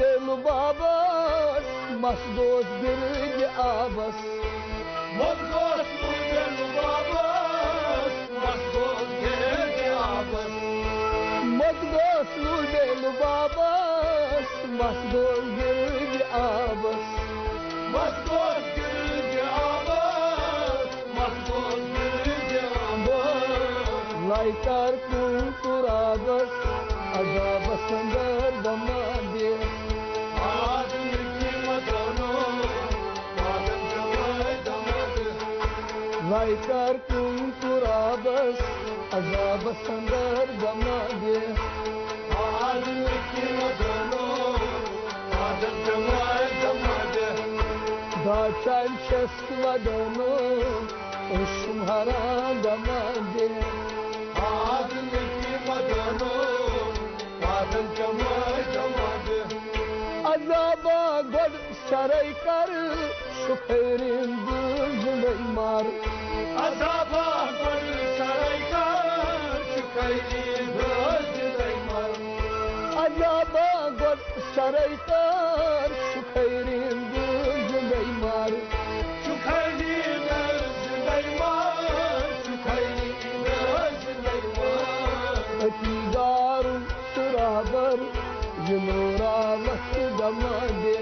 Del babas, mas dos girge abas. Mogos del babas, mas dos girge abas. Mogos del babas, mas dos girge abas. Mas dos girge abas, mas dos girge abas. Laikar kulturabas, azabas sandar damade. Laikar kulturabas, azabas sandar damade. Adil ki madano, adil jamai damade. Daçan şest vadano, uşmhara damade. Adil ki madano, adil jamai damade. Azaba god saray kar, şüpherin düzley mar. Azaba god saray kar, şüpherin düzley mar. Azaba god saray kar, şüpherin düzley mar. Şüpherin düzley mar, şüpherin düzley mar. Atidarun sırabar, yılora vakti damade.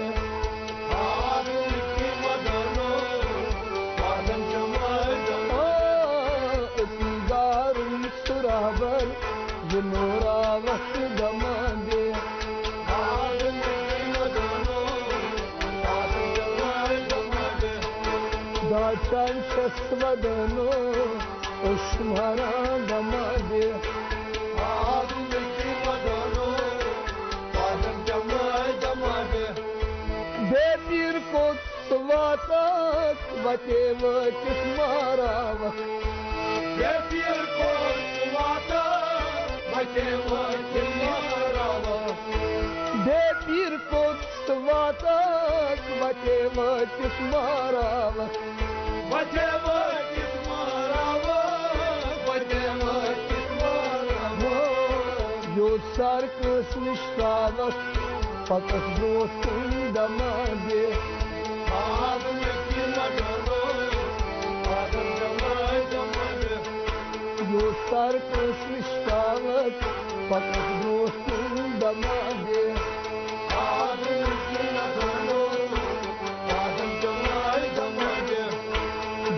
Nora vakt damade adil ki madano adil jamai damade daçan şest vadano uşmhara damade adil ki madano adil jamai damade de bir kot svatak vate vatis mara vakt de bir kot svatak de bir kot svatak vate vatis marava vate vatis marava vate vatis marava yo sarkos nishtavas pakas dostum damade adil ki madano adil jamai damade yo sarkos nishtavas pakas dostum damade adil ki madano adil jamai damade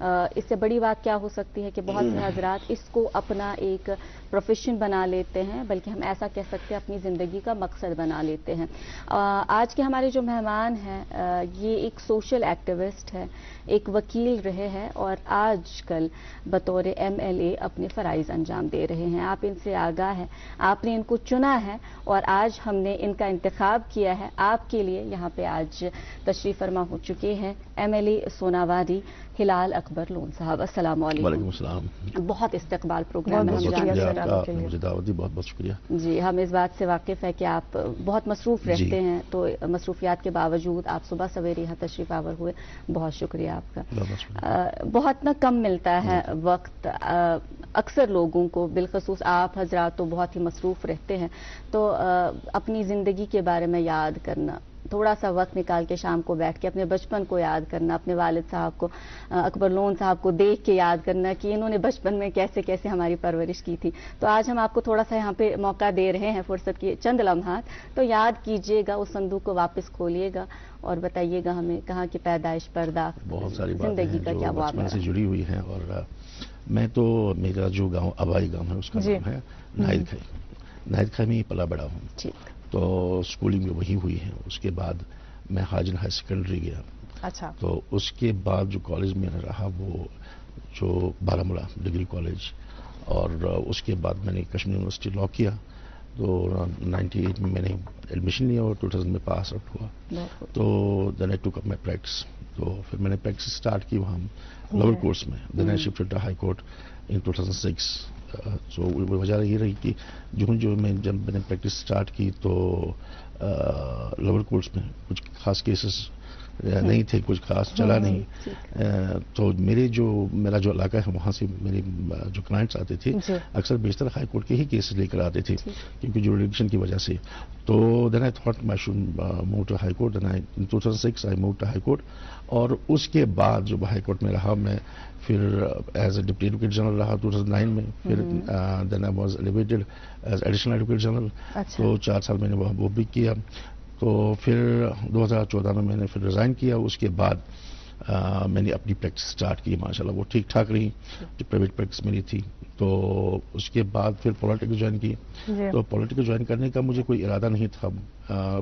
اس سے بڑی بات کیا ہو سکتی ہے کہ بہت سے حضرات اس کو اپنا ایک پروفیشن بنا لیتے ہیں، بلکہ ہم ایسا کہہ سکتے ہیں اپنی زندگی کا مقصد بنا لیتے ہیں۔ آج کے ہمارے جو مہمان ہیں یہ ایک سوشل ایکٹیوسٹ ہے، ایک وکیل رہے ہیں اور آج کل بطور MLA اپنے فرائض انجام دے رہے ہیں۔ آپ ان سے آگاہ ہیں، آپ نے ان کو چنا ہے اور آج ہم نے ان کا انتخاب کیا ہے۔ آپ کے لیے یہاں پہ آج تشریف فرما ہو چکے ہیں MLA سوناوادی ہلال اکبر لون صاحب۔ السلام علیکم۔ وعلیکم السلام۔ بہت استقبال پروگرام میں بہت ہم بہت جانتے شکریہ ہیں۔ سر، آپ کے لیے مجھے دعوت دی، بہت بہت شکریہ۔ جی، ہم اس بات سے واقف ہے کہ آپ بہت مصروف رہتے ہیں، تو مصروفیات کے باوجود آپ صبح سویرے یہاں تشریف آور ہوئے، بہت شکریہ آپ کا۔ بہت شکریہ۔ بہت کم ملتا ہے وقت اکثر لوگوں کو، بالخصوص آپ حضرات تو بہت ہی مصروف رہتے ہیں، تو اپنی زندگی کے بارے میں یاد کرنا، تھوڑا سا وقت نکال کے شام کو بیٹھ کے اپنے بچپن کو یاد کرنا، اپنے والد صاحب کو، اکبر لون صاحب کو دیکھ کے یاد کرنا کہ انہوں نے بچپن میں کیسے کیسے ہماری پرورش کی تھی، تو آج ہم آپ کو تھوڑا سا یہاں پہ موقع دے رہے ہیں، فرصت کی چند لمحات، تو یاد کیجئے گا، اس صندوق کو واپس کھولیے گا اور بتائیے گا ہمیں کہاں کی پیدائش، پرداخت، بہت ساری باتیں زندگی کا ہیں کیا جو بچپن معاملہ سے جڑی ہوئی ہیں، اور میں تو میرا جو گاؤں آبائی گاؤں ہے اس کا نام ہے ناہید کھائی۔ ناہید کھائی میں ہی پلا بڑا ہوں، ٹھیک، تو اسکولنگ میں وہی ہوئی ہے۔ اس کے بعد میں حاجن ہائی سیکنڈری گیا، اچھا، تو اس کے بعد جو کالج میں رہا وہ جو بارہمولہ ڈگری کالج، اور اس کے بعد میں نے کشمیر یونیورسٹی لاء کیا، تو 98 میں میں نے ایڈمیشن لیا اور 2000 میں پاس آؤٹ ہوا، تو دین آئی ٹوک اپ مائی پریکٹس، تو پھر میں نے پریکٹس اسٹارٹ کی وہاں لوور کورس میں، دین آئی شفٹڈ ٹو ہائی کورٹ ان 2006۔ سو وجہ یہ رہی کہ جب میں نے پریکٹس اسٹارٹ کی تو لوور کورٹس میں کچھ خاص کیسز نہیں تھے، کچھ خاص چلا نہیں، تو میرا جو علاقہ ہے وہاں سے میرے جو کلائنٹس آتے تھے اکثر بیشتر ہائی کورٹ کے ہی کیسز لے کر آتے تھے، کیونکہ جوریڈکشن کی وجہ سے، تو then I thought I should move to high court, then in 2006 I move to high court, اور اس کے بعد جو ہائی کورٹ میں رہا میں پھر as a deputy advocate general رہا 2009 میں، پھر then I was elevated as additional advocate general, تو 4 سال میں نے وہ بھی کیا، تو پھر 2014 میں نے پھر ریزائن کیا۔ اس کے بعد میں نے اپنی پریکٹس اسٹارٹ کی، ماشاءاللہ وہ ٹھیک ٹھاک رہی جو پرائیویٹ پریکٹس میری تھی، تو اس کے بعد پھر پولیٹکس جوائن کی، تو پولیٹکس جوائن کرنے کا مجھے کوئی ارادہ نہیں تھا،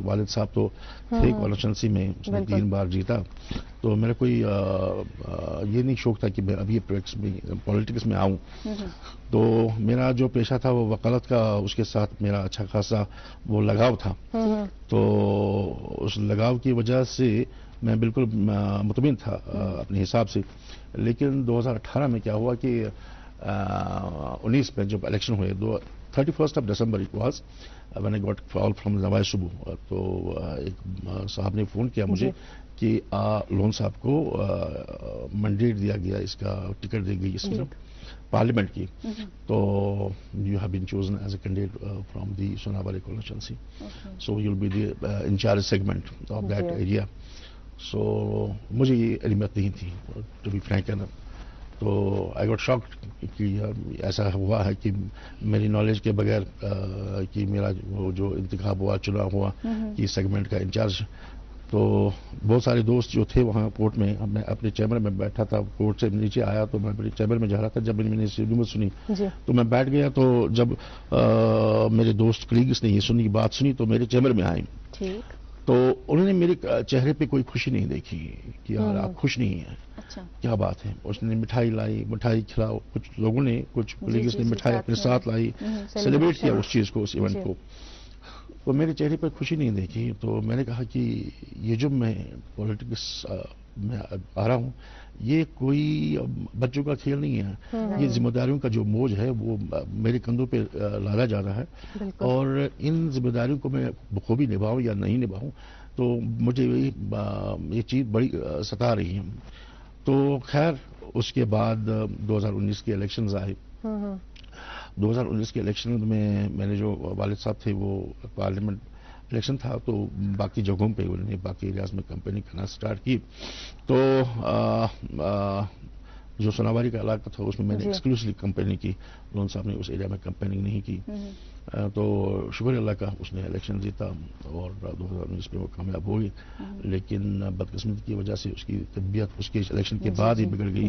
والد صاحب تو تھے کانسٹیٹوئنسی میں، اس نے 3 بار جیتا، تو میرا کوئی یہ نہیں شوق تھا کہ میں ابھی پولیٹکس میں آؤں، تو میرا جو پیشہ تھا وہ وکالت کا، اس کے ساتھ میرا اچھا خاصا وہ لگاؤ تھا، تو اس لگاؤ کی وجہ سے میں بالکل مطمئن تھا اپنے حساب سے، لیکن 2018 میں کیا ہوا کہ 19 میں جب الیکشن ہوئے، 31 December it was when I got call from نواز صبح، تو ایک صاحب نے فون کیا مجھے کہ لون صاحب کو مینڈیٹ دیا گیا، اس کا ٹکٹ دی گئی اس میں پارلیمنٹ کی، تو you have been chosen as a candidate from the Sonawari constituency, so you will be the incharge segment of that area, so مجھے یہ علمیت نہیں تھی ٹو بی فرینک، تو آئی گاٹ شاکڈ کہ ایسا ہوا ہے کہ میری نالج کے بغیر کہ میرا وہ جو انتخاب ہوا، چنا ہوا کہ سیگمنٹ کا انچارج، تو بہت سارے دوست جو تھے وہاں کورٹ میں، میں اپنے چیمبر میں بیٹھا تھا، کورٹ سے نیچے آیا تو میں اپنے چیمبر میں جا رہا تھا، جب میں نے نیوز سنی تو میں بیٹھ گیا، تو جب میرے دوست کلیگس نے یہ سنی بات سنی تو میرے چیمبر میں آئے، تو انہوں نے میرے چہرے پہ کوئی خوشی نہیں دیکھی کہ یار آپ خوش نہیں ہیں، کیا بات ہے، اس نے مٹھائی لائی، مٹھائی کھلاؤ، کچھ لوگوں نے، کچھ کلیگس نے مٹھائی اپنے ساتھ لائی، سیلیبریٹ کیا اس چیز کو، اس ایونٹ کو، تو میرے چہرے پر خوشی نہیں دیکھی، تو میں نے کہا کہ یہ جو میں پولیٹکس میں آ رہا ہوں یہ کوئی بچوں کا کھیل نہیں ہے، یہ ذمہ داریوں کا جو بوجھ ہے وہ میرے کندھوں پہ لادا جا رہا ہے، اور ان ذمہ داریوں کو میں بخوبی نبھاؤں یا نہیں نبھاؤں تو مجھے یہ چیز بڑی ستا رہی ہے، تو خیر اس کے بعد 2019 کے الیکشنز آئے، 2019 کے الیکشن میں نے جو والد صاحب تھے وہ پارلیمنٹ الیکشن تھا تو باقی جگہوں پہ انہوں نے باقی ایریاز میں کمپیننگ کرنا سٹارٹ کی، تو جو سوناواری کا علاقہ تھا اس میں میں نے جی۔ ایکسکلوسیولی کمپیننگ کی. لون صاحب نے اس ایریا میں کمپیننگ نہیں کی. تو شکر اللہ کا اس نے الیکشن جیتا اور 2019 میں وہ کامیاب ہوئی. لیکن بدقسمتی کی وجہ سے اس کی طبیعت اس کے الیکشن کے بعد ہی بگڑ گئی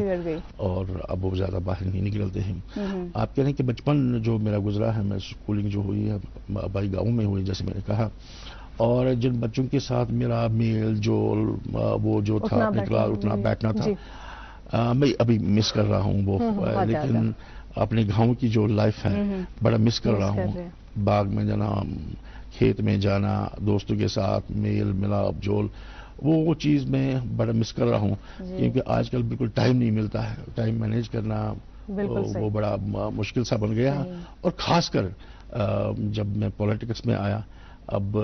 اور اب وہ زیادہ باہر نہیں نکلتے ہیں. آپ کہہ رہے ہیں کہ بچپن جو میرا گزرا ہے، میں اسکولنگ جو ہوئی ہے آبائی گاؤں میں ہوئی جیسے میں نے کہا، اور جن بچوں کے ساتھ میرا میل جول وہ جو تھا اٹھنا بیٹھنا تھا، میں ابھی مس کر رہا ہوں وہ. لیکن اپنے گاؤں کی جو لائف ہے بڑا مس کر رہا ہوں. باغ میں جانا، کھیت میں جانا، دوستوں کے ساتھ میل ملاپ جول، وہ چیز میں بڑا مس کر رہا ہوں. کیونکہ آج کل بالکل ٹائم نہیں ملتا ہے. ٹائم مینیج کرنا وہ بڑا مشکل سا بن گیا. اور خاص کر جب میں پولیٹکس میں آیا، اب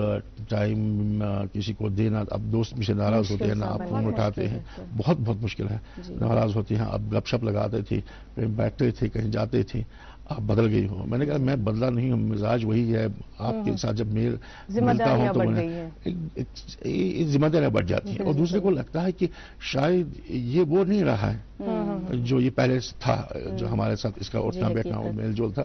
ٹائم کسی کو دینا، اب دوست مجھ سے ناراض ہوتے ہیں نا، آپ فون اٹھاتے ہیں، بہت مشکل ہے. ناراض ہوتے ہیں. اب گپ شپ لگاتے تھے، کہیں بیٹھتے تھے، کہیں جاتے تھے. آپ بدل گئی ہو. میں نے کہا میں بدلا نہیں ہوں، مزاج وہی ہے. آپ کے ساتھ جب ملتا ہوں تو ذمہ داریاں بڑھ جاتی ہیں. اور دوسرے کو لگتا ہے کہ شاید یہ وہ نہیں رہا ہے جو یہ پہلے تھا، جو ہمارے ساتھ اس کا اٹھنا بیٹھنا اور میل جول تھا.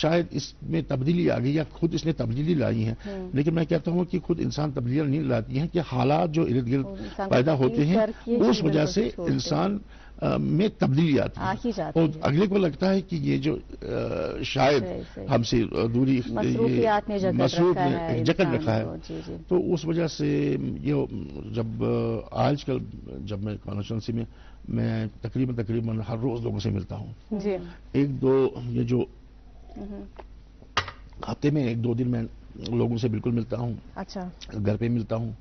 شاید اس میں تبدیلی آ گئی یا خود اس نے تبدیلی لائی ہے. لیکن میں کہتا ہوں کہ خود انسان تبدیلیاں نہیں لاتی ہیں، کہ حالات جو ارد گرد پیدا ہوتے ہیں اس وجہ سے انسان میں تبدیلی آتی ہے. اور اگلے کو لگتا ہے کہ یہ جو شاید ہم سے دوری مصروف میں جکڑ رکھا ہے. تو اس وجہ سے یہ جب آج کل جب میں کانسٹیٹوئنسی میں تقریباً ہر روز لوگوں سے ملتا ہوں. ایک دو یہ جو ہفتے میں 1-2 دن میں لوگوں سے بالکل ملتا ہوں. اچھا. گھر پہ ملتا ہوں.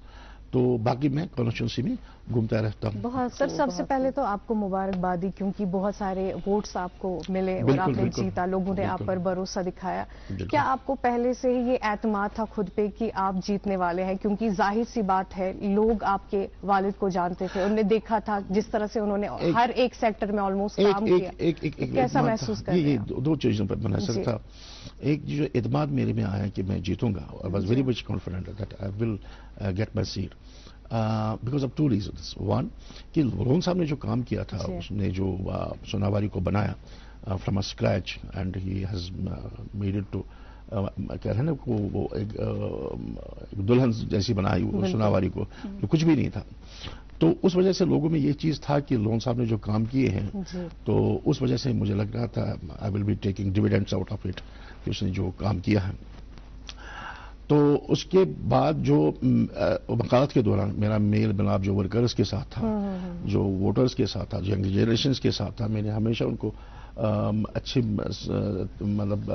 تو باقی میں کانسٹیٹوئنسی میں گھومتا رہتا ہوں. سر سب سے پہلے تو آپ کو مبارکباد دی، کیونکہ بہت سارے ووٹس آپ کو ملے اور آپ نے جیتا، لوگوں نے آپ پر بھروسہ دکھایا. کیا آپ کو پہلے سے ہی یہ اعتماد تھا خود پہ کہ آپ جیتنے والے ہیں؟ کیونکہ ظاہر سی بات ہے لوگ آپ کے والد کو جانتے تھے، انہوں نے دیکھا تھا جس طرح سے انہوں نے ہر ایک سیکٹر میں آلموسٹ کام کیا. کیسا محسوس کر رہے ہیں؟ یہ 2 چیزوں پر منحصر تھا. ایک جو اعتماد میرے میں آیا کہ میں جیتوں گا. I was very much confident that I will get my seat. Because of 2 reasons. One, کہ لون صاحب نے جو کام کیا تھا، اس نے جو سوناواری کو بنایا from a scratch and he has made it to کہہ رہے ہیں نا وہ ایک دلہن جیسی بنائی سوناواری کو، جو کچھ بھی نہیں تھا. تو اس وجہ سے لوگوں میں یہ چیز تھا کہ لون صاحب نے جو کام کیے ہیں، تو اس وجہ سے مجھے لگ رہا تھا I will be taking dividends out of it, کہ اس نے جو کام کیا ہے. تو اس کے بعد جو وکالت کے دوران میرا میل ملاپ جو ورکرز کے ساتھ تھا، جو ووٹرز کے ساتھ تھا، جو ینگ جنریشنز کے ساتھ تھا، میں نے ہمیشہ ان کو اچھے مطلب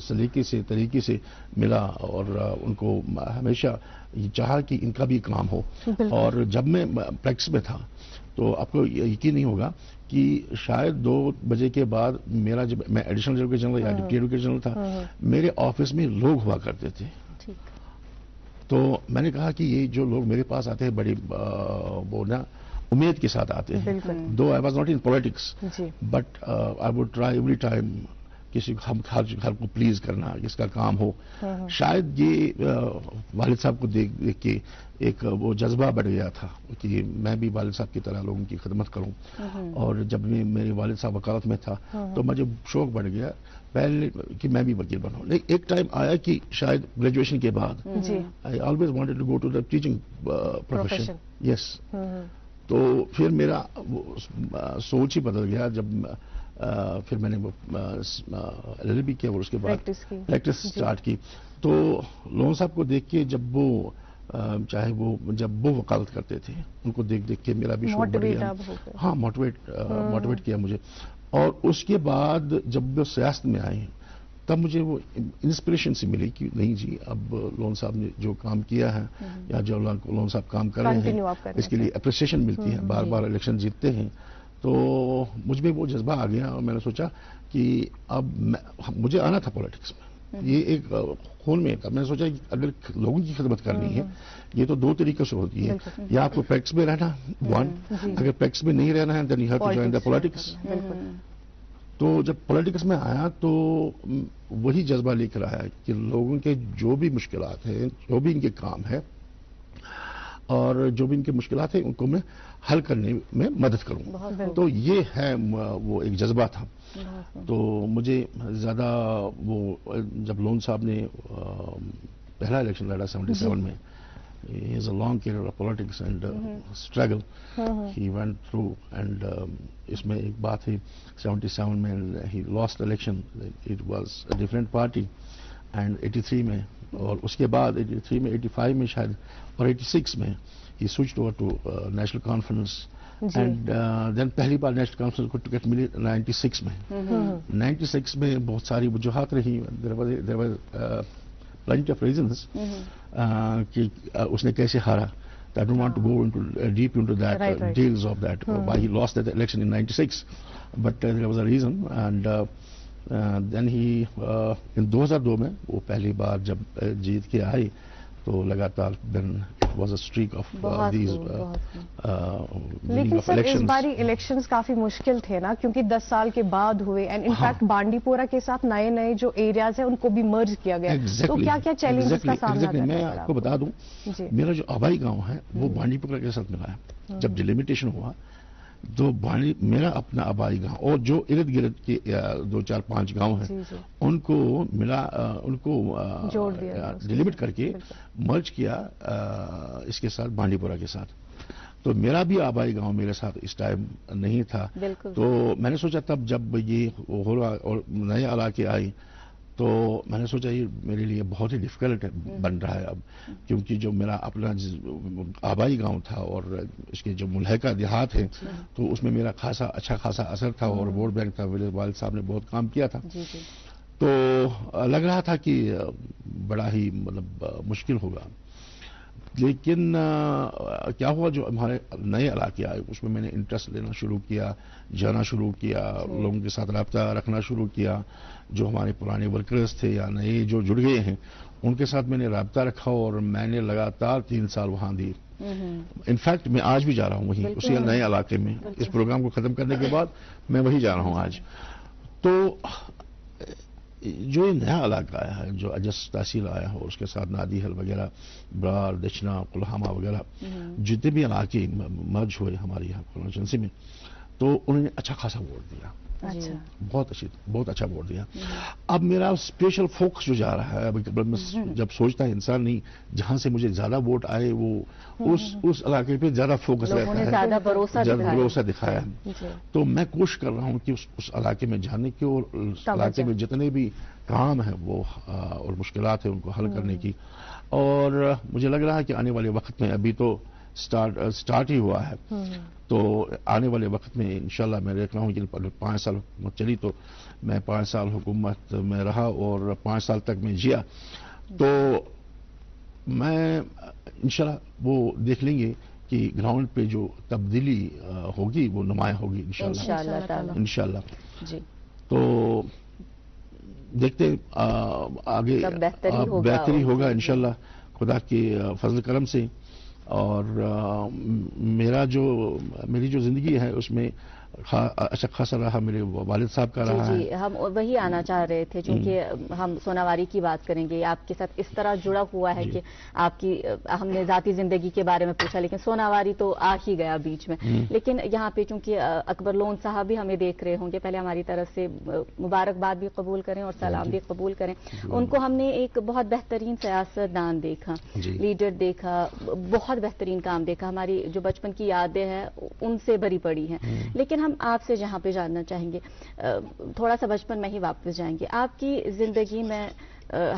سلیقے سے طریقے سے ملا اور ان کو ہمیشہ یہ چاہا کہ ان کا بھی کام ہو. اور جب میں پریکٹس میں تھا تو آپ کو یقین نہیں ہوگا کہ شاید 2 بجے کے بعد میرا جب میں ایڈیشنل ایڈوکیٹ جنرل یا ڈپٹی ایڈوکیٹ جنرل تھا، میرے آفس میں لوگ ہوا کرتے تھے. تو میں نے کہا کہ یہ جو لوگ میرے پاس آتے ہیں بڑی وہ نا امید کے ساتھ آتے ہیں. Though I was not in politics but I would try every time کسی ہر کو پلیز کرنا، جس کا کام ہو. شاید یہ والد صاحب کو دیکھ کے ایک وہ جذبہ بڑھ گیا تھا کہ میں بھی والد صاحب کی طرح لوگوں کی خدمت کروں. اور جب میرے والد صاحب وکالت میں تھا تو مجھے شوق بڑھ گیا پہلے کہ میں بھی وکیل بناؤں. لیکن ایک ٹائم آیا کہ شاید گریجویشن کے بعد I always wanted to go to the teaching profession. Yes. تو پھر میرا سوچ ہی بدل گیا جب پھر میں نے LLB کیا اور اس کے بعد پریکٹس اسٹارٹ کی. تو لون صاحب کو دیکھ کے جب وہ چاہے جب وہ وکالت کرتے تھے ان کو دیکھ کے میرا بھی شوق بڑھ گیا. ہاں موٹیویٹ کیا مجھے. اور اس کے بعد جب وہ سیاست میں آئے تب مجھے وہ انسپریشن سے ملی کہ نہیں جی اب لون صاحب نے جو کام کیا ہے یا جو لون صاحب کام کر رہے ہیں اس کے لیے اپریسیشن ملتی ہے. بار بار الیکشن جیتتے ہیں. تو مجھ میں وہ جذبہ آ گیا اور میں نے سوچا کہ اب مجھے آنا تھا پولیٹکس میں. یہ ایک خون میں تھا. میں نے سوچا کہ اگر لوگوں کی خدمت کرنی ہے یہ تو 2 طریقوں سے ہوتی ہے. یا آپ کو پریکٹس میں رہنا، اگر پریکٹس میں نہیں رہنا ہے then you have to join the politics. تو جب پولیٹکس میں آیا تو وہی جذبہ لے کر آیا کہ لوگوں کے جو بھی مشکلات ہیں، جو بھی ان کے کام ہے، اور جو بھی ان کے مشکلات ہیں ان کو میں حل کرنے میں مدد کروں. تو یہ ہے وہ ایک جذبہ تھا. تو مجھے زیادہ وہ جب لون صاحب نے پہلا الیکشن لڑا 77 میں, he has a long career of politics and struggle he went through and اس میں ایک بات ہے 77 میں he lost election, it was a different party and 83 میں, اور اس کے بعد 83 میں 85 میں شاید اور 86 میں he switched over to national conference and then پہلی بار نیشنل کانفرنس کو ٹکٹ ملی 96 میں. 96 میں بہت ساری وجوہات رہی, there were plenty of reasons کہ اس نے کیسے ہارا. I don't want to go deep into that details of that why he lost that election in 96, but there was a reason and then he in 2002 میں وہ پہلی بار جب جیت کے آئی تو لگاتار then it was a streak of these لیکن سر اس باری الیکشنز کافی مشکل تھے نا, کیونکہ 10 سال کے بعد ہوئے اینڈ انفیکٹ بانڈی پورہ کے ساتھ نئے نئے جو ایریاز ہیں ان کو بھی مرج کیا گیا. تو کیا کیا چیلنجز کا سامنا کرنا میں آپ کو بتا دوں, میرا جو آبائی گاؤں ہے وہ بانڈی پورہ کے ساتھ ملا ہے. جب ڈیلیمیٹیشن ہوا تو میرا اپنا آبائی گاؤں اور جو ارد گرد کے 2-4-5 گاؤں ہیں ان کو ملا, ان کو ڈیلیمٹ کر کے مرج کیا اس کے ساتھ بانڈی پورہ کے ساتھ. تو میرا بھی آبائی گاؤں میرے ساتھ اس ٹائم نہیں تھا. تو میں نے سوچا تب جب یہ ہو رہا اور نئے علاقے آئی تو میں نے سوچا یہ میرے لیے بہت ہی ڈفیکلٹ بن رہا ہے اب, کیونکہ جو میرا اپنا آبائی گاؤں تھا اور اس کے جو ملحقہ دیہات ہیں تو اس میں میرا اچھا خاصا اثر تھا اور ووٹ بینک تھا. میرے والد صاحب نے بہت کام کیا تھا. تو لگ رہا تھا کہ بڑا ہی مطلب مشکل ہوگا, لیکن کیا ہوا جو ہمارے نئے علاقے آئے اس میں میں نے انٹرسٹ لینا شروع کیا, جانا شروع کیا, لوگوں کے ساتھ رابطہ رکھنا شروع کیا. جو ہمارے پرانے ورکرز تھے یا نئے جو جڑ گئے ہیں ان کے ساتھ میں نے رابطہ رکھا اور میں نے لگاتار 3 سال وہاں دی. انفیکٹ میں آج بھی جا رہا ہوں وہیں اسی نئے علاقے میں. اس پروگرام کو ختم کرنے کے بعد میں وہی جا رہا ہوں آج. تو جو یہ نیا علاقہ آیا ہے جو اجس تحصیل آیا ہے اور اس کے ساتھ نادی حل وغیرہ, برار, دچنا, کلہامہ وغیرہ جتنے بھی علاقے مرج ہوئے ہمارے یہاں کانسٹیچوئنسی میں, تو انہوں نے اچھا خاصا ووٹ دیا. بہت اچھا ووٹ دیا. اب میرا اسپیشل فوکس جو جا رہا ہے جب سوچتا ہے انسان نہیں جہاں سے مجھے زیادہ ووٹ آئے وہ اس علاقے پہ زیادہ فوکس رہتا ہے, زیادہ بھروسہ دکھایا. تو میں کوشش کر رہا ہوں کہ اس علاقے میں جانے کی اور اس علاقے میں جتنے بھی کام ہیں وہ اور مشکلات ہیں ان کو حل کرنے کی. اور مجھے لگ رہا ہے کہ آنے والے وقت میں ابھی تو سٹارٹ ہی ہوا ہے, تو آنے والے وقت میں انشاءاللہ میں دیکھ رہا ہوں کہ اگر 5 سال حکومت چلی تو میں 5 سال حکومت میں رہا اور 5 سال تک میں جیا, تو میں انشاءاللہ وہ دیکھ لیں گے کہ گراؤنڈ پہ جو تبدیلی ہوگی وہ نمایاں ہوگی انشاءاللہ. تو دیکھتے آگے بہتری ہوگا انشاءاللہ خدا کے فضل کرم سے. اور میری جو زندگی ہے اس میں اچھا خاصا رہا میرے والد صاحب کا رہا ہے. جی ہم وہی آنا چاہ رہے تھے چونکہ ہم سوناواری کی بات کریں گے. آپ کے ساتھ اس طرح جڑا ہوا ہے کہ آپ کی ہم نے ذاتی زندگی کے بارے میں پوچھا لیکن سوناواری تو آ ہی گیا بیچ میں. لیکن یہاں پہ چونکہ اکبر لون صاحب بھی ہمیں دیکھ رہے ہوں گے, پہلے ہماری طرف سے مبارکباد بھی قبول کریں اور سلام بھی قبول کریں. ان کو ہم نے ایک بہت بہترین سیاست دان دیکھا, لیڈر دیکھا, بہت بہترین کام دیکھا. ہماری جو بچپن کی یادیں ہیں ان سے بھری پڑی ہیں. لیکن ہم آپ سے جہاں پہ جاننا چاہیں گے, تھوڑا سا بچپن میں ہی واپس جائیں گے. آپ کی زندگی میں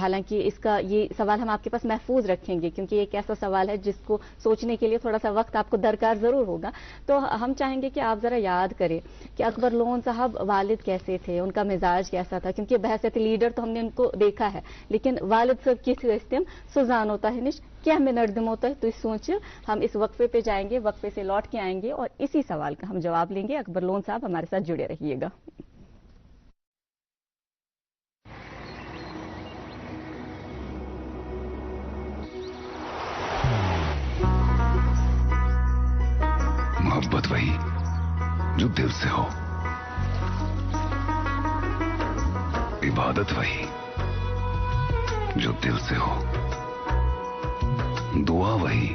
حالانکہ اس کا یہ سوال ہم آپ کے پاس محفوظ رکھیں گے کیونکہ ایک ایسا سوال ہے جس کو سوچنے کے لیے تھوڑا سا وقت آپ کو درکار ضرور ہوگا, تو ہم چاہیں گے کہ آپ ذرا یاد کریں کہ اکبر لون صاحب والد کیسے تھے, ان کا مزاج کیسا تھا. کیونکہ بحیثیت لیڈر تو ہم نے ان کو دیکھا ہے لیکن والد صاحب کس استعم سوزان ہوتا ہے نش کیا ہمیں نردم ہوتا ہے. تو سوچ ہم اس وقفے پہ جائیں گے, وقفے سے لوٹ کے آئیں گے اور اسی سوال کا ہم جواب لیں گے. اکبر لون صاحب ہمارے ساتھ جڑے رہیے گا. محبت وہی جو دل سے ہو, عبادت وہی جو دل سے ہو, دعا وہی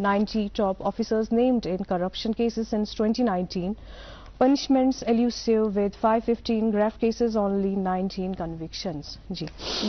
90 top officers named in corruption cases since 2019. Punishments elusive with 515 graft cases, only 19 convictions.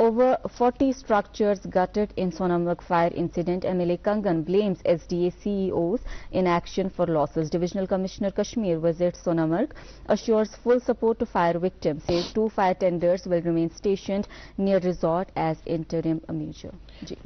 Over 40 structures gutted in Sonamurg fire incident. MLA Kangan blames SDA CEOs inaction for losses. Divisional Commissioner Kashmir visits Sonamurg, assures full support to fire victims. Says 2 fire tenders will remain stationed near resort as interim measure.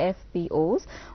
FPOs।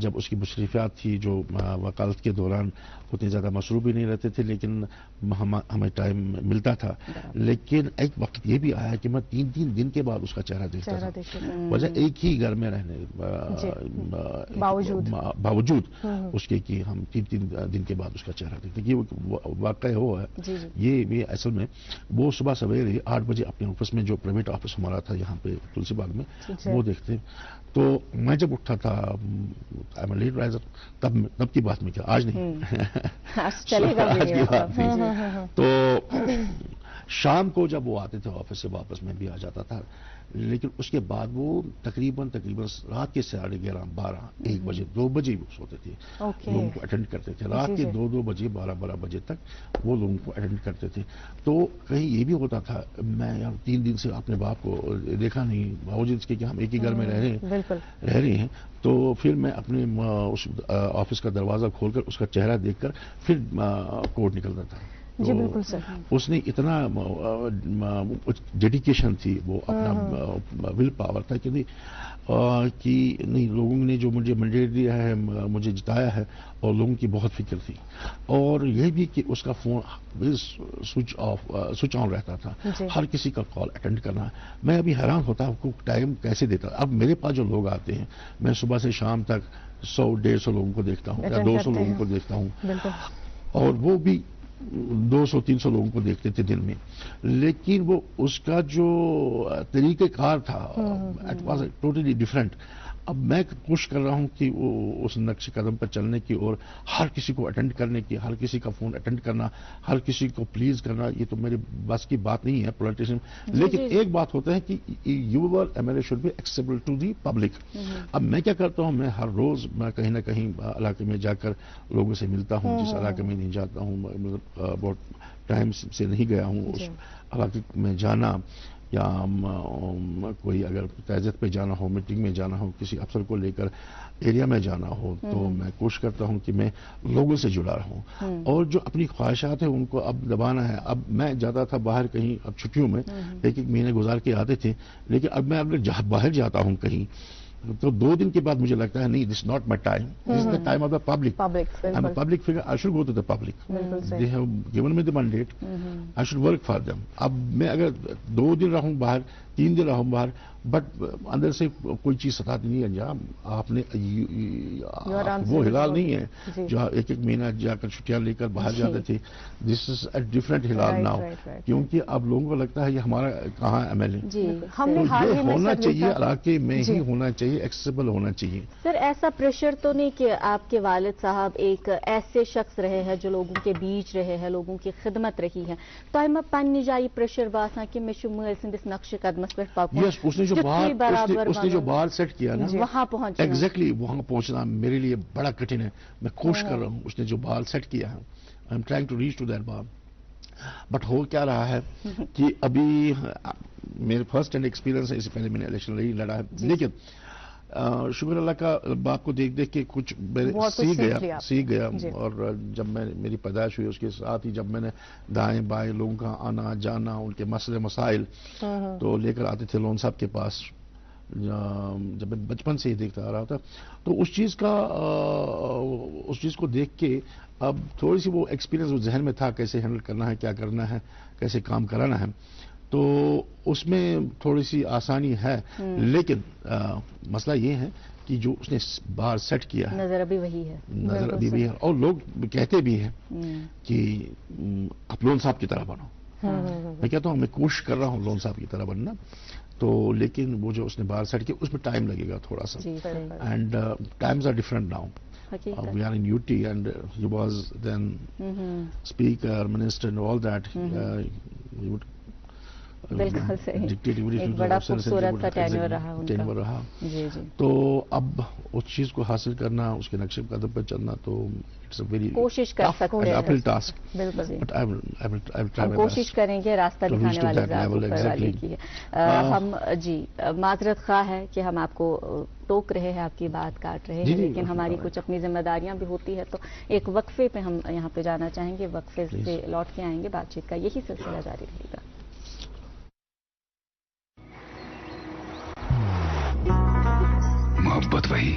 جب اس کی مصروفیات تھی جو وکالت کے دوران اتنے زیادہ مصروف بھی نہیں رہتے تھے، لیکن ہمیں ٹائم ملتا تھا. لیکن ایک وقت یہ بھی آیا کہ میں 3 دن کے بعد اس کا چہرہ دیکھتا تھا، وجہ ایک ہی گھر میں رہنے باوجود اس کے کہ ہم 3 دن کے بعد اس کا چہرہ دیکھتے. یہ واقعہ وہ ہے. یہ اصل میں وہ صبح سویرے 8 بجے اپنے آفس میں، جو پرائیویٹ آفس ہمارا تھا یہاں پہ تلسی باغ میں، وہ دیکھتے. تو میں جب اٹھا تھا لیٹ رائزر، تب کی بات میں کیا، آج نہیں آج کی بات نہیں. تو شام کو جب وہ آتے تھے آفس سے واپس، میں بھی آ جاتا تھا. لیکن اس کے بعد وہ تقریباً رات کے 11:30 12 1 بجے 2 بجے وہ سوتے تھے. لوگوں کو اٹینڈ کرتے تھے رات کے 2 بجے 12 بجے تک وہ لوگوں کو اٹینڈ کرتے تھے. تو کہیں یہ بھی ہوتا تھا، میں یار 3 دن سے اپنے باپ کو دیکھا نہیں، باوجود اس کے کہ ہم ایک ہی گھر میں رہ رہے ہیں. تو پھر میں اپنے اس آفس کا دروازہ کھول کر اس کا چہرہ دیکھ کر پھر کورٹ نکلتا تھا. جی بالکل سر. اس نے اتنا ڈیڈیکیشن تھی، وہ اپنا ول پاور تھا کہ نہیں لوگوں نے جو مجھے مینڈیٹ دیا ہے، مجھے جتایا ہے، اور لوگوں کی بہت فکر تھی. اور یہ بھی کہ اس کا فون سوئچ آن رہتا تھا، ہر کسی کا کال اٹینڈ کرنا. میں ابھی حیران ہوتا ہوں کو ٹائم کیسے دیتا. اب میرے پاس جو لوگ آتے ہیں، میں صبح سے شام تک 100-150 لوگوں کو دیکھتا ہوں یا 200 لوگوں کو دیکھتا ہوں، اور وہ بھی 200-300 لوگوں کو دیکھتے تھے دن میں. لیکن وہ اس کا جو طریقہ کار تھا اٹ واز ٹوٹلی ڈفرینٹ. اب میں کوشش کر رہا ہوں کہ وہ اس نقش قدم پر چلنے کی، اور ہر کسی کو اٹینڈ کرنے کی، ہر کسی کا فون اٹینڈ کرنا، ہر کسی کو پلیز کرنا. یہ تو میرے بس کی بات نہیں ہے پولیٹیشین. لیکن ایک بات ہوتا ہے کہ your M L A should be accessible to the public. اب میں کیا کرتا ہوں، میں ہر روز میں کہیں نہ کہیں علاقے میں جا کر لوگوں سے ملتا ہوں. جس علاقے میں نہیں جاتا ہوں، بہت ٹائم سے نہیں گیا ہوں، اس علاقے میں جانا، یا کوئی اگر تعزیت پہ جانا ہو، میٹنگ میں جانا ہو، کسی افسر کو لے کر ایریا میں جانا ہو، تو میں کوشش کرتا ہوں کہ میں لوگوں سے جڑا رہوں. اور جو اپنی خواہشات ہیں ان کو اب دبانا ہے. اب میں جاتا تھا باہر کہیں، اب چھٹیوں میں 1 مہینے گزار کے آتے تھے، لیکن اب میں اگر باہر جاتا ہوں کہیں تو 2 دن کے بعد مجھے لگتا ہے نہیں، this not my time, this is the time of the public. I am a public figure, I should go to the public. They have given me the mandate, I should work for them. اب میں اگر 2 دن رہوں باہر، 3 دن رہوں باہر، but اندر سے کوئی چیز ستاتی نہیں انجام. آپ نے وہ ہلال نہیں ہے جو 1 مہینہ جا کر چھٹیاں لے کر باہر جاتے تھے. دس از اے ڈفرنٹ ہلال ناؤ، کیونکہ اب لوگوں کو لگتا ہے یہ ہمارا کہاں ایم ایل اے. ہونا چاہیے علاقے میں ہی ہونا چاہیے، ایکسیسیبل ہونا چاہیے. سر ایسا پریشر تو نہیں کہ آپ کے والد صاحب ایک ایسے شخص رہے ہیں جو لوگوں کے بیچ رہے ہیں، لوگوں کی خدمت رہی ہے، تو ہم پنہ جائے پریشر باسان کہ میں مل سندس نقش قدمس پہ پکن. اس نے جو بال سیٹ کیا نا، وہاں پہنچ ایگزیکٹلی وہاں پہنچنا میرے لیے بڑا کٹھن ہے. میں کوشش کر رہا ہوں، اس نے جو بال سیٹ کیا ہے، I am trying to reach to that ball. But ہو کیا رہا ہے کہ ابھی میرے فرسٹ ہینڈ ایکسپیرینس ہے، اس سے پہلے میں نے الیکشن نہیں لڑا ہے، لیکن شکر اللہ کا باپ کو دیکھ کے کچھ سیکھ گیا. اور جب میری پیدائش ہوئی، اس کے ساتھ ہی جب میں نے دائیں بائیں لوگوں کا آنا جانا، ان کے مسئلے مسائل تو لے کر آتے تھے لون صاحب کے پاس، جب میں بچپن سے ہی دیکھتا آ رہا تھا. تو اس چیز کو دیکھ کے اب تھوڑی سی وہ ایکسپیرینس ذہن میں تھا، کیسے ہینڈل کرنا ہے، کیا کرنا ہے، کیسے کام کرانا ہے. تو اس میں تھوڑی سی آسانی ہے. لیکن مسئلہ یہ ہے کہ جو اس نے بار سیٹ کیا ہے، نظر ابھی وہی ہے. اور لوگ کہتے بھی ہیں کہ آپ لون صاحب کی طرح بنو. میں کہتا ہوں میں کوشش کر رہا ہوں لون صاحب کی طرح بننا. تو لیکن وہ جو اس نے بار سیٹ کیا، اس میں ٹائم لگے گا تھوڑا سا. And times are different now. We are in UT and he was then speaker, minister and all that. He would بالکل صحیح، ایک بڑا خوبصورت سا ٹینور رہا. جی جی. تو اب اس چیز کو حاصل کرنا، اس کے نقشے قدم پر چلنا، تو اٹس اے ویری کوشش کر سکتے ہیں ٹاسک. بالکل کوشش کریں گے راستہ دکھانے والے ذات اوپر والے کی ہے. ہم جی معذرت خواہ ہے کہ ہم آپ کو ٹوک رہے ہیں، آپ کی بات کاٹ رہے ہیں، لیکن ہماری کچھ اپنی ذمہ داریاں بھی ہوتی ہے. تو ایک وقفے پہ ہم یہاں پہ جانا چاہیں گے، وقفے سے لوٹ کے آئیں گے، بات چیت کا یہی سلسلہ جاری رہے گا. محبت وہی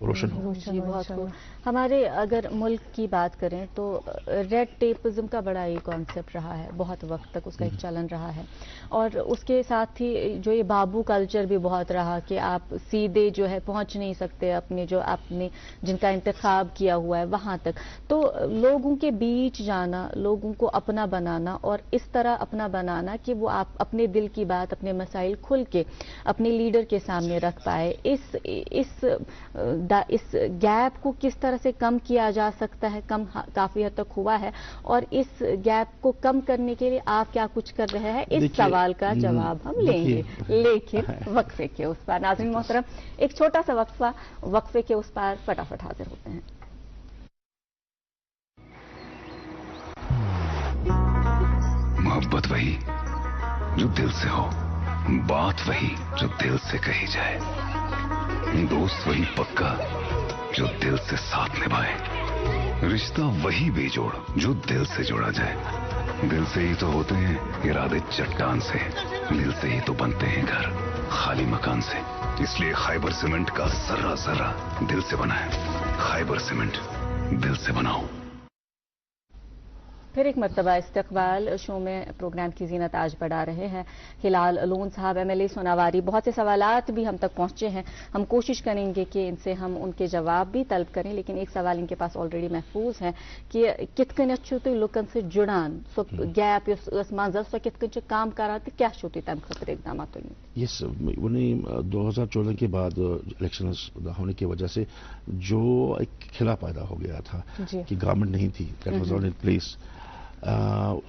روشن ہو. جی بہت خوب. ہمارے اگر ملک کی بات کریں تو ریڈ ٹیپزم کا بڑا یہ کانسیپٹ رہا ہے, بہت وقت تک اس کا ایک چلن رہا ہے, اور اس کے ساتھ ہی جو یہ بابو کلچر بھی بہت رہا کہ آپ سیدھے جو ہے پہنچ نہیں سکتے اپنے جو آپ نے جن کا انتخاب کیا ہوا ہے وہاں تک. تو لوگوں کے بیچ جانا, لوگوں کو اپنا بنانا اور اس طرح اپنا بنانا کہ وہ آپ اپنے دل کی بات, اپنے مسائل کھل کے اپنے لیڈر کے سامنے رکھ پائے, اس گیپ کو کس طرح سے کم کیا جا سکتا ہے؟ کم کافی حد تک ہوا ہے, اور اس گیپ کو کم کرنے کے لیے آپ کیا کچھ کر رہے ہیں؟ اس سوال کا جواب ہم لیں گے, لیکن وقفے کے اس پر. ناظرین محترم, ایک چھوٹا سا وقفہ, وقفے کے اس پر فٹافٹ حاضر ہوتے ہیں. محبت وہی جو دل سے ہو, بات وہی جو دل سے کہی جائے, دوست وہی پکا جو دل سے ساتھ نبھائے, رشتہ وہی بے جوڑ جو دل سے جوڑا جائے. دل سے ہی تو ہوتے ہیں ارادے چٹان سے, دل سے ہی تو بنتے ہیں گھر خالی مکان سے. اس لیے خیبر سیمنٹ کا ذرہ ذرہ دل سے بنا ہے. خیبر سیمنٹ, دل سے بناؤ. پھر ایک مرتبہ استقبال شو میں پروگرام کی زینت آج بڑھا رہے ہیں ہلال لون صاحب, MLA سوناواری. بہت سے سوالات بھی ہم تک پہنچے ہیں, ہم کوشش کریں گے کہ ان سے ہم ان کے جواب بھی طلب کریں, لیکن ایک سوال ان کے پاس آلریڈی محفوظ ہے کہ کت کن تھی لکن سے جڑان سو گیپ منظر سو کت کن کام کران تو کیا تھی تمہ خاطر اقدامات تلمت؟ یس, انہیں 2014 کے بعد الیکشن ہونے کی وجہ سے جو ایک خلا پیدا ہو گیا تھا کہ گورنمنٹ نہیں تھی, that was not in place.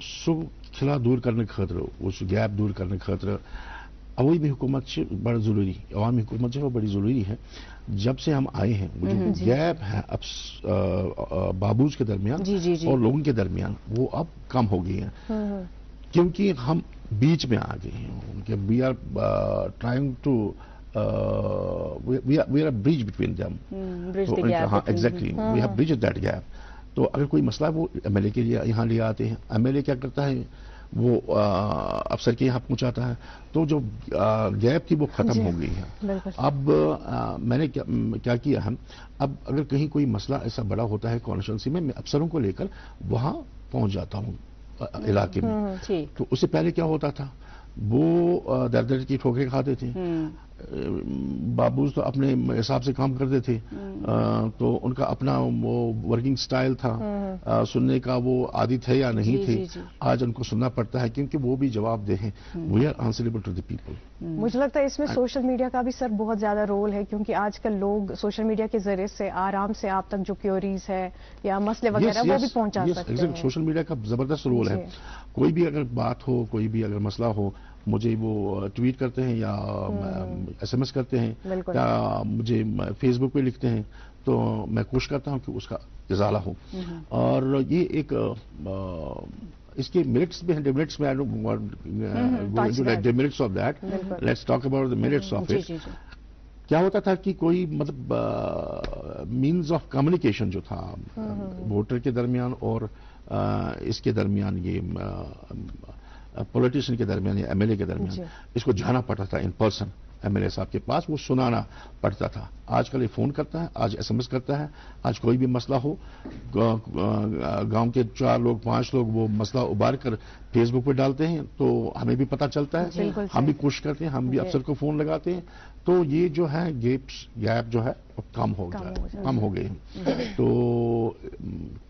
So خلا دور کرنے خاطر, اس گیپ دور کرنے خاطر عوامی حکومت بڑا ضروری, عوامی حکومت جو ہے بڑی ضروری ہے. جب سے ہم آئے ہیں وہ جو گیپ ہے اب بابوز کے درمیان اور لوگوں کے درمیان, وہ اب کم ہو گئی ہیں, کیونکہ ہم بیچ میں آ گئے ہیں. We are trying to we are bridge between them. ہاں exactly, we have bridge that gap. تو اگر کوئی مسئلہ وہ MLA کے لیے یہاں لے آتے ہیں, MLA کیا کرتا ہے وہ افسر کے یہاں پہنچاتا ہے, تو جو گیپ تھی وہ ختم ہو گئی ہے. اب میں نے کیا ہے, اب اگر کہیں کوئی مسئلہ ایسا بڑا ہوتا ہے کانسٹیٹوئنسی میں افسروں کو لے کر وہاں پہنچ جاتا ہوں علاقے میں. تو اس سے پہلے کیا ہوتا تھا, وہ در در کی ٹھوکریں کھاتے تھے. بابوز تو اپنے حساب سے کام کرتے تھے, تو ان کا اپنا وہ ورکنگ سٹائل تھا, سننے کا وہ عادت ہے یا نہیں تھے. آج ان کو سننا پڑتا ہے کیونکہ وہ بھی جواب دہ ہیں. We are answerable to the people. مجھے لگتا ہے اس میں سوشل میڈیا کا بھی سر بہت زیادہ رول ہے, کیونکہ آج کل لوگ سوشل میڈیا کے ذریعے سے آرام سے آپ تک جو کیوریز ہے یا مسئلے وغیرہ وہ بھی پہنچا سکتے ہیں. سوشل میڈیا کا زبردست رول ہے. کوئی بھی اگر بات ہو, کوئی بھی اگر مسئلہ ہو, مجھے وہ ٹویٹ کرتے ہیں یا SMS کرتے ہیں یا مجھے فیس بک پہ لکھتے ہیں, تو میں کوشش کرتا ہوں کہ اس کا ازالہ ہو. اور یہ ایک اس کے میرٹس بھی ہیں, ڈیمیرٹس میں demerits of that, let's talk about the merits of it. کیا ہوتا تھا کہ کوئی مطلب مینز آف کمیونیکیشن جو تھا ووٹر کے درمیان اور اس کے درمیان, یہ پولیٹیشین کے درمیان یا MLA کے درمیان, اس کو جانا پڑتا تھا ان پرسن MLA صاحب کے پاس, وہ سنانا پڑتا تھا. آج کل یہ فون کرتا ہے, آج SMS کرتا ہے. آج کوئی بھی مسئلہ ہو, گاؤں کے 4 لوگ 5 لوگ وہ مسئلہ ابھار کر فیس بک پہ ڈالتے ہیں, تو ہمیں بھی پتہ چلتا ہے. ہم بھی کوشش کرتے ہیں, ہم بھی افسر کو فون لگاتے ہیں. تو یہ جو ہے گیپ جو ہے وہ کم ہو گئے ہیں. تو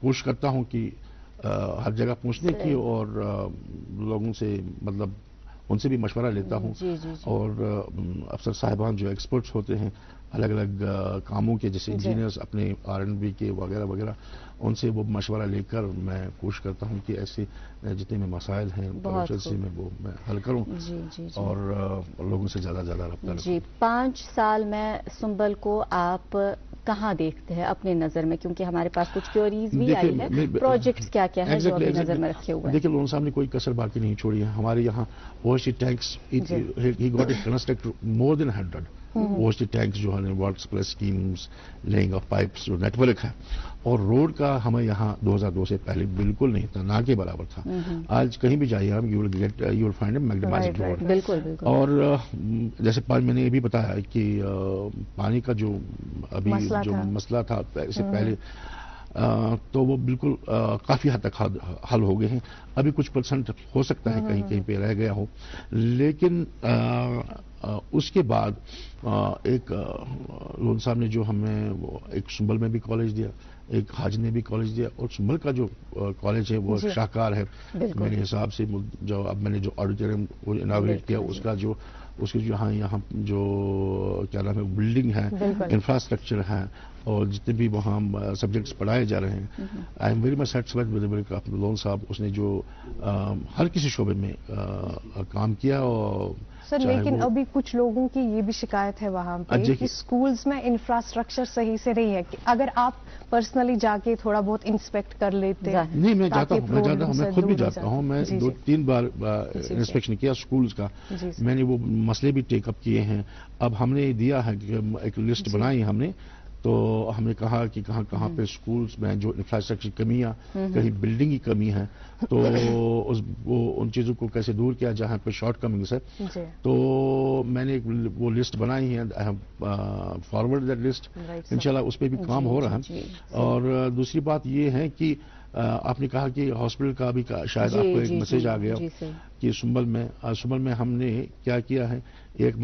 کوشش کرتا ہوں کہ ہر جگہ پہنچنے کی, اور لوگوں سے مطلب ان سے بھی مشورہ لیتا ہوں. اور افسر صاحبان جو ایکسپرٹس ہوتے ہیں الگ الگ کاموں کے, جیسے انجینئرز اپنے R&B کے وغیرہ وغیرہ, ان سے وہ مشورہ لے کر میں کوشش کرتا ہوں کہ ایسے جتنے میں مسائل ہیں پولیٹیشن میں وہ میں حل کروں اور لوگوں سے زیادہ رابطہ رکھوں. 5 سال میں سنبل کو آپ کہاں دیکھتے ہیں اپنے نظر میں, کیونکہ ہمارے پاس کچھ کیوریز بھی آئی ہیں, پروجیکٹس کیا کیا ہے جو اپنی نظر میں رکھے ہوئے ہیں؟ دیکھیں, لون صاحب نے کوئی کسر باقی نہیں چھوڑی ہے. ہمارے یہاں OHC tanks, he got it constructed more than 100 washing tanks جو ہے water supply schemes, laying of pipes, جو نیٹ ورک ہے, اور روڈ کا ہمیں یہاں 2002 سے پہلے بالکل نہیں تھا, نہ کے برابر تھا. آج کہیں بھی جائیے آپ, you will find a macadamized road. بالکل بالکل. اور جیسے میں نے یہ بھی بتایا کہ پانی کا جو ابھی جو مسئلہ تھا اس سے پہلے, تو وہ بالکل کافی حد تک حل ہو گئے ہیں. ابھی کچھ پرسنٹ ہو سکتا ہے کہیں کہیں پہ رہ گیا ہو, لیکن اس کے بعد ایک لون صاحب نے جو ہمیں ایک سنبل میں بھی کالج دیا, ایک حاج نے بھی کالج دیا, اور سنبل کا جو کالج ہے وہ شاہکار ہے میرے حساب سے. جو اب میں نے جو آڈیٹوریم اناگوریٹ کیا, اس کا جو اس کے جو یہاں جو کیا نام ہے بلڈنگ ہے, انفراسٹرکچر ہے, اور جتنے بھی وہاں سبجیکٹس پڑھائے جا رہے ہیں, I am very much satisfied with loan صاحب. اس نے جو ہر کسی شعبے میں کام کیا. اور سر لیکن ابھی کچھ لوگوں کی یہ بھی شکایت ہے وہاں پہ کہ اسکولز میں انفراسٹرکچر صحیح سے نہیں ہے. کہ اگر آپ پرسنلی جا کے تھوڑا بہت انسپیکٹ کر لیتے. نہیں, میں جاتا ہوں, میں خود بھی جاتا ہوں. میں 2-3 بار انسپیکشن کیا اسکولز کا. میں نے وہ مسئلے بھی ٹیک اپ کیے ہیں. اب ہم نے دیا ہے کہ ایک لسٹ بنائی ہم نے, تو ہم نے کہا کہ کہاں کہاں پہ اسکولز میں جو انفراسٹرکچر کمیاں, کہیں بلڈنگ کی کمی ہے, تو وہ ان چیزوں کو کیسے دور کیا جہاں پہ شارٹ کمنگس ہے. تو میں نے وہ لسٹ بنائی ہے, فارورڈ دیٹ لسٹ. انشاءاللہ اس پہ بھی کام ہو رہا ہے. اور دوسری بات یہ ہے کہ آپ نے کہا کہ ہاسپٹل کا بھی شاید آپ کو ایک میسج آ گیا کہ سنبل میں ہم نے کیا ہے, ایئر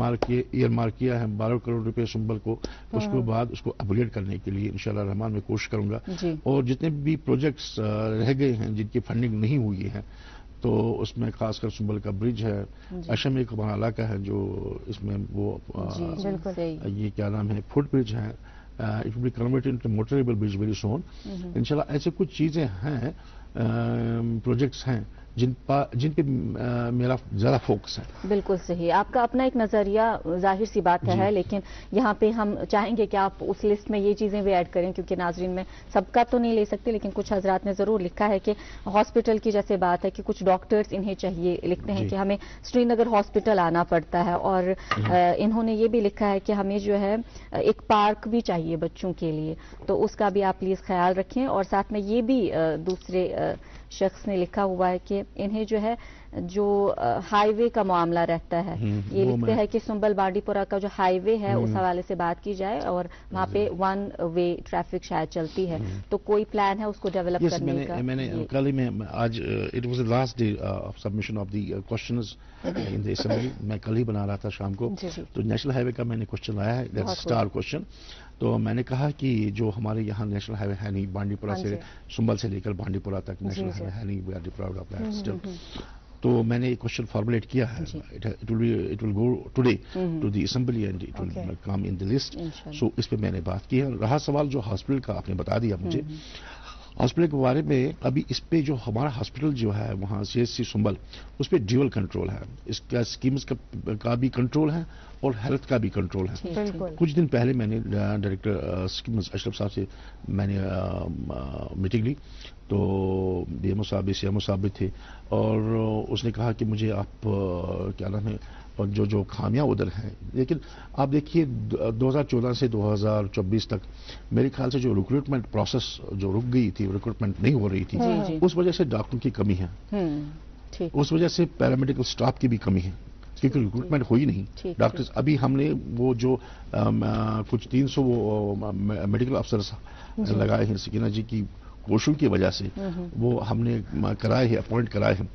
مارک کیا ہے 12 کروڑ روپے سنبل کو. اس کے بعد اس کو اپ گریڈ کرنے کے لیے انشاءاللہ الرحمن میں کوشش کروں گا. اور جتنے بھی پروجیکٹس رہ گئے ہیں جن کی فنڈنگ نہیں ہوئی ہے, تو اس میں خاص کر سنبل کا برج ہے, اشم ایک ہمارا علاقہ ہے جو اس میں وہ یہ کیا نام ہے فٹ برج ہے, it will be converted into motorable bridge very soon. انشاءاللہ ایسے کچھ چیزیں ہیں, پروجیکٹس ہیں جن پہ میرا زیادہ فوکس ہے. بالکل صحیح. آپ کا اپنا ایک نظریہ ظاہر سی بات ہے, لیکن یہاں پہ ہم چاہیں گے کہ آپ اس لسٹ میں یہ چیزیں بھی ایڈ کریں, کیونکہ ناظرین میں سب کا تو نہیں لے سکتے, لیکن کچھ حضرات نے ضرور لکھا ہے کہ ہاسپٹل کی جیسے بات ہے کہ کچھ ڈاکٹرز انہیں چاہیے, لکھتے ہیں کہ ہمیں سری نگر ہاسپٹل آنا پڑتا ہے. اور انہوں نے یہ بھی لکھا ہے کہ ہمیں جو ہے ایک پارک بھی چاہیے بچوں کے لیے, تو اس کا بھی آپ پلیز خیال رکھیں. اور ساتھ میں یہ بھی دوسرے شخص نے لکھا ہوا ہے کہ انہیں جو ہے جو ہائی وے کا معاملہ رہتا ہے, یہ لکھتے ہیں کہ سنبل بانڈی پورہ کا جو ہائی وے ہے اس حوالے سے بات کی جائے, اور وہاں پہ 1 وے ٹریفک شاید چلتی ہے, تو کوئی پلان ہے اس کو ڈیولپ کرنے کا. میں نے کل ہی میں آج it was the last day of submission of the questions in the assembly. میں کل ہی بنا رہا تھا شام کو, تو نیشنل ہائی وے کا میں نے کوسچن لایا ہے, دیٹس اسٹار کوسچن. تو میں نے کہا کہ جو ہمارے یہاں نیشنل ہائی وے ہے نہیں, بانڈی پورہ سے سنبل سے لے کر بانڈی پورہ تک نیشنل ہائی وے ہے نہیں, we are proud of that still. تو میں نے ایک کوسچن فارمولیٹ کیا ہے, it will go today to the assembly and it will come in the list. So اس پہ میں نے بات کی ہے. رہا سوال جو ہاسپٹل کا, آپ نے بتا دیا مجھے ہاسپٹل کے بارے میں. ابھی اس پہ جو ہمارا ہاسپٹل جو ہے وہاں CHC سنبل, اس پہ ڈیول کنٹرول ہے. اس کا اسکیمز کا بھی کنٹرول ہے اور ہیلتھ کا بھی کنٹرول ہے. کچھ دن پہلے میں نے ڈائریکٹر اسکیمز اشرف صاحب سے میں نے میٹنگ لی, تو BMO صاحب بھی CMO صاحب بھی تھے, اور اس نے کہا کہ مجھے آپ کیا نام ہے, اور جو خامیاں ادھر ہیں, لیکن آپ دیکھیے 2014 سے 2024 تک میرے خیال سے جو ریکروٹمنٹ پروسیس جو رک گئی تھی, ریکروٹمنٹ نہیں ہو رہی تھی, اس وجہ سے ڈاکٹروں کی کمی ہے, اس وجہ سے پیرامیڈیکل سٹاف کی بھی کمی ہے, کیونکہ ریکروٹمنٹ ہوئی نہیں. ڈاکٹرز ابھی ہم نے وہ جو کچھ 300 وہ میڈیکل افسرز لگائے ہیں سکینہ جی کی کوششوں کی وجہ سے, وہ ہم نے کرائے ہیں, اپوائنٹ کرائے ہیں.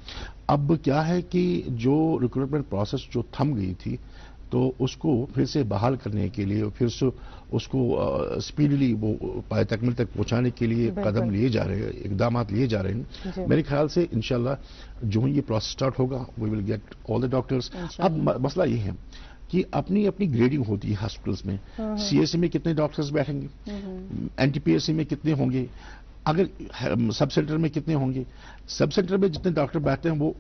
اب کیا ہے کہ جو ریکروٹمنٹ پروسیس جو تھم گئی تھی, تو اس کو پھر سے بحال کرنے کے لیے, پھر سے اس کو اسپیڈلی وہ پائے تکمیل تک پہنچانے کے لیے قدم لیے جا رہے ہیں, اقدامات لیے جا رہے ہیں. میرے خیال سے انشاءاللہ جو یہ پروسیس اسٹارٹ ہوگا, وی will get all the doctors. اب مسئلہ یہ ہے کہ اپنی گریڈنگ ہوتی ہے ہاسپٹلس میں. CHC میں کتنے ڈاکٹرز بیٹھیں گے, NTPSC میں کتنے ہوں گے, اگر سب سینٹر میں کتنے ہوں گے. سب سینٹر میں جتنے ڈاکٹر بیٹھتے ہیں وہ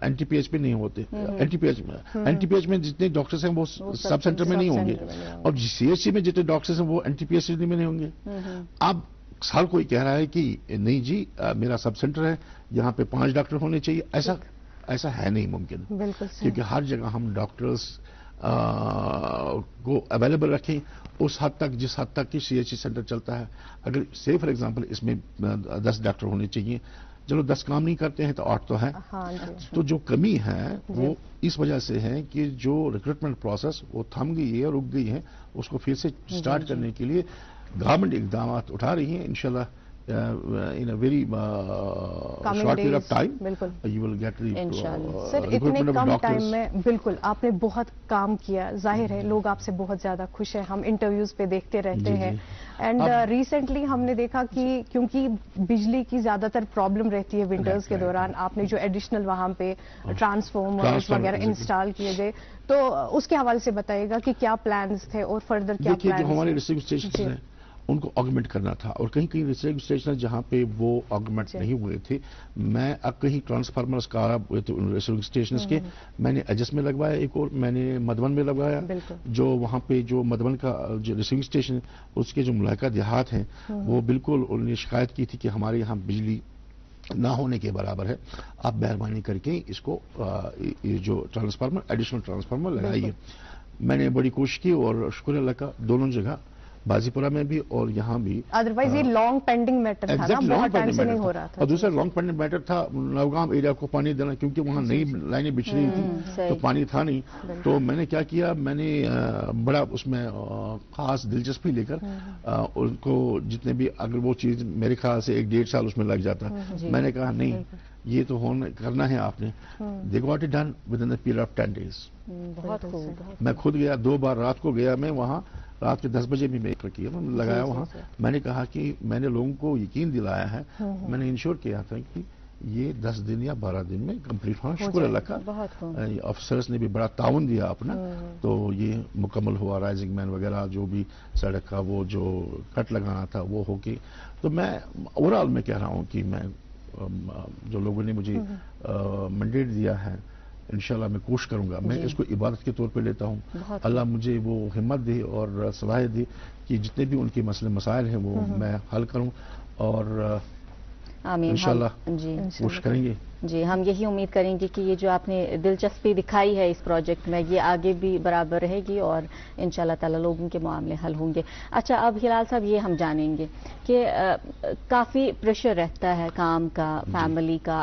NTPH میں نہیں ہوتے, NTPH میں جتنے ڈاکٹرز ہیں وہ سب سینٹر میں نہیں ہوں گے, اور CHC میں جتنے ڈاکٹرز ہیں وہ NTPH میں نہیں ہوں گے. اب ہر کوئی کہہ رہا ہے کہ نہیں جی میرا سب سینٹر ہے, یہاں پہ 5 ڈاکٹر ہونے چاہیے. ایسا ہے نہیں ممکن, کیونکہ ہر جگہ ہم ڈاکٹرز کو اویلیبل رکھیں اس حد تک جس حد تک کہ CHC سینٹر چلتا ہے. اگر سے فار ایگزامپل اس میں 10 ڈاکٹر ہونے چاہیے, چلو 10 کام نہیں کرتے ہیں تو 8 تو ہے. تو جو کمی ہے وہ اس وجہ سے ہے کہ جو ریکروٹمنٹ پروسیس وہ تھم گئی ہے اور رک گئی ہے. اس کو پھر سے سٹارٹ کرنے کے لیے گورنمنٹ اقدامات اٹھا رہی ہیں. انشاءاللہ in a very short period of time you will get the سر اتنے کم ٹائم میں بالکل آپ نے بہت کام کیا. ظاہر ہے لوگ آپ سے بہت زیادہ خوش ہیں, ہم انٹرویوز پہ دیکھتے رہتے ہیں. اینڈ ریسنٹلی ہم نے دیکھا کہ کیونکہ بجلی کی زیادہ تر پرابلم رہتی ہے ونٹرز کے دوران, آپ نے جو ایڈیشنل وہاں پہ ٹرانسفارمرز وغیرہ انسٹال کیے گئے, تو اس کے حوالے سے بتائیے گا کہ کیا پلانز تھے اور فردر کیا پلانز. جو ہمارے ریسیونگ اسٹیشن ہیں ان کو آگمنٹ کرنا تھا, اور کہیں کہیں ریسیونگ اسٹیشن جہاں پہ وہ آگمنٹ نہیں ہوئے تھے, میں اب کہیں ٹرانسفارمرز خراب ہوئے تھے ریسیونگ اسٹیشنز کے, میں نے ایجس میں لگوایا ایک, اور میں نے مدھون میں لگوایا. جو وہاں پہ جو مدھون کا جو ریسیونگ اسٹیشن اس کے جو ملحقہ دیہات ہیں وہ بالکل انہوں نے شکایت کی تھی کہ ہمارے یہاں بجلی نہ ہونے کے برابر ہے, آپ مہربانی کر کے اس کو جو ٹرانسفارمر ایڈیشنل ٹرانسفارمر لگائیے. میں نے بڑی کوشش کی اور شکر اللہ کا دونوں جگہ بازی پورہ میں بھی اور یہاں بھی. ادروائز یہ لانگ پینڈنگ میٹر تھا نا, بہت ٹائم سے نہیں ہو رہا تھا. اور دوسرا لانگ پینڈنگ میٹر تھا نوگام ایریا کو پانی دینا, کیونکہ وہاں نئی لائنیں بچھ رہی تھی تو پانی تھا نہیں. تو میں نے کیا کیا, میں نے بڑا اس میں خاص دلچسپی لے کر ان کو جتنے بھی, اگر وہ چیز میرے خیال سے 1-1.5 سال اس میں لگ جاتا, میں نے کہا نہیں یہ تو کرنا ہے آپ نے. They got it done with in period of 10 days. میں خود گیا 2 بار, رات کو گیا میں وہاں, رات کے 10 بجے بھی میں لگایا وہاں. میں نے کہا کہ میں نے لوگوں کو یقین دلایا ہے, میں نے انشور کیا تھا کہ یہ 10 دن یا 12 دن میں کمپلیٹ ہونا. شکر اللہ کا افسرس نے بھی بڑا تعاون دیا اپنا, تو یہ مکمل ہوا. رائزنگ مین وغیرہ جو بھی سڑک کا وہ جو کٹ لگانا تھا وہ ہو کے. تو میں اوور آل میں کہہ رہا ہوں کہ میں جو لوگوں نے مجھے مینڈیٹ دیا ہے انشاءاللہ میں کوشش کروں گا. میں اس کو عبادت کے طور پہ لیتا ہوں. اللہ مجھے وہ ہمت دے اور صلاحیت دے کہ جتنے بھی ان کے مسئلے مسائل ہیں وہ میں حل کروں, اور انشاءاللہ کوشش کریں گے. جی ہم یہی امید کریں گے کہ یہ جو آپ نے دلچسپی دکھائی ہے اس پروجیکٹ میں یہ آگے بھی برابر رہے گی اور انشاءاللہ تعالی لوگوں کے معاملے حل ہوں گے. اچھا اب ہلال صاحب یہ ہم جانیں گے کہ کافی پریشر رہتا ہے کام کا, فیملی کا,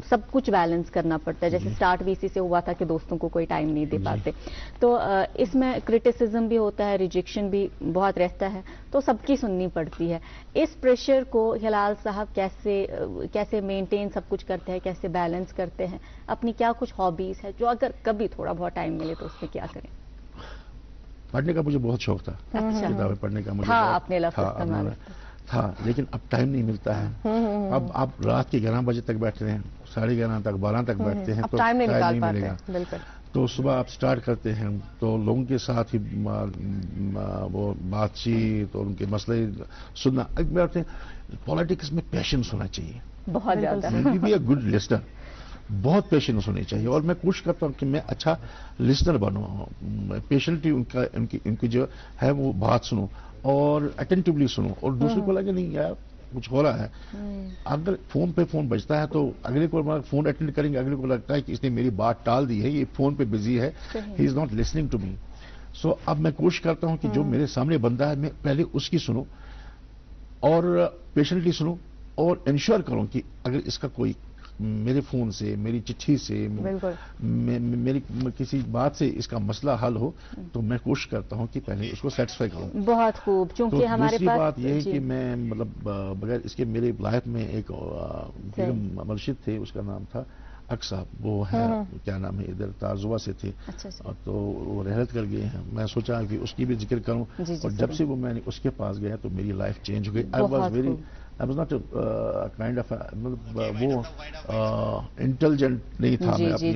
سب کچھ بیلنس کرنا پڑتا ہے. جیسے سٹارٹ VC سے ہوا تھا کہ دوستوں کو کوئی ٹائم نہیں دے پاتے, تو اس میں کرٹیسزم بھی ہوتا ہے, ریجیکشن بھی بہت رہتا ہے, تو سب کی سننی پڑتی ہے. اس پریشر کو ہلال صاحب کیسے مینٹین سب کچھ کرتے ہیں, کیسے بیلنس کرتے ہیں, اپنی کیا کچھ ہابیز ہے جو اگر کبھی تھوڑا بہت ٹائم ملے تو اس میں کیا کریں؟ پڑھنے کا مجھے بہت شوق تھا, کتابیں پڑھنے کا مجھے آپ نے لفظ استعمال تھا, لیکن اب ٹائم نہیں ملتا ہے. اب آپ رات کے 11 بجے تک بیٹھتے ہیں, 11:30 تک 12 تک بیٹھتے ہیں, تو ٹائم نہیں ملے گا. تو صبح آپ سٹارٹ کرتے ہیں تو لوگوں کے ساتھ ہی وہ بات چیت اور ان کے مسئلے سننا. پالیٹکس میں پیشنس ہونا چاہیے بہت زیادہ. بھی اے گڈ لسنر, بہت پیشنس ہونی چاہیے, اور میں کوشش کرتا ہوں کہ میں اچھا لسنر بنوں, پیشنٹلی ان کی جو ہے وہ بات سنوں اور اٹینٹیولی سنوں, اور دوسرے کو لگے نہیں یار کچھ ہو رہا ہے. اگر فون پہ فون بجتا ہے تو اگلے کو فون اٹینڈ کریں گے, اگلے کو لگتا ہے کہ اس نے میری بات ٹال دی ہے, یہ فون پہ بزی ہے, he is not listening to me. So اب میں کوشش کرتا ہوں کہ جو میرے سامنے بندہ ہے میں پہلے اس کی سنوں اور پیشنٹلی سنوں, اور انشور کروں کہ اگر اس کا کوئی میرے فون سے, میری چٹھی سے, میری کسی بات سے اس کا مسئلہ حل ہو تو میں کوشش کرتا ہوں کہ پہلے اس کو سیٹسفائی کروں. بہت خوب. چونکہ ہمارے پاس دوسری بات یہ ہے کہ میں مطلب بغیر اس کے میرے لائف میں ایک مرشد تھے, اس کا نام تھا حق صاحب, وہ ہے کیا نام ہے ادھر تارزوا سے تھے, تو وہ رحلت کر گئے ہیں. میں سوچا کہ اس کی بھی ذکر کروں, اور جب سے وہ میں نے اس کے پاس گیا تو میری لائف چینج ہو گئی. I was not kind of وہ انٹیلیجنٹ نہیں تھا میں اپنی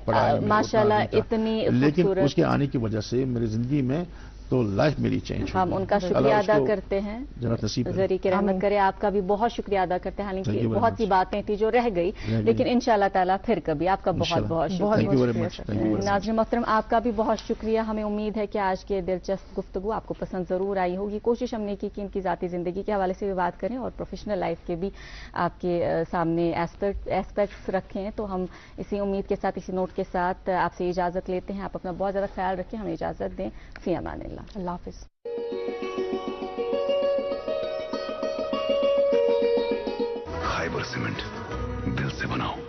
پڑھائی میں, ماشاءاللہ اتنی, لیکن اس کے آنے کی وجہ سے میری زندگی میں تو لائف میری چینج ہم ان کا شکریہ ادا کرتے ہیں جنت نصیب ذری کی رحمت کرے. آپ کا بھی بہت شکریہ ادا کرتے ہیں. حالانکہ بہت سی باتیں تھی جو رہ گئی, لیکن انشاءاللہ تعالیٰ پھر کبھی. آپ کا بہت بہت شکریہ. ناظرین محترم, آپ کا بھی بہت شکریہ. ہمیں امید ہے کہ آج کی دلچسپ گفتگو آپ کو پسند ضرور آئی ہوگی. کوشش ہم نے کی کہ ان کی ذاتی زندگی کے حوالے سے بھی بات کریں اور پروفیشنل لائف کے بھی آپ کے سامنے ایسپیکٹس رکھیں. تو ہم اسی امید کے ساتھ, اسی نوٹ کے ساتھ آپ سے اجازت لیتے ہیں. آپ اپنا بہت زیادہ خیال رکھیں, ہمیں اجازت دیں. فی امان اللہ. اللہ حافظ. خیبر سیمنٹ دل سے بناؤ.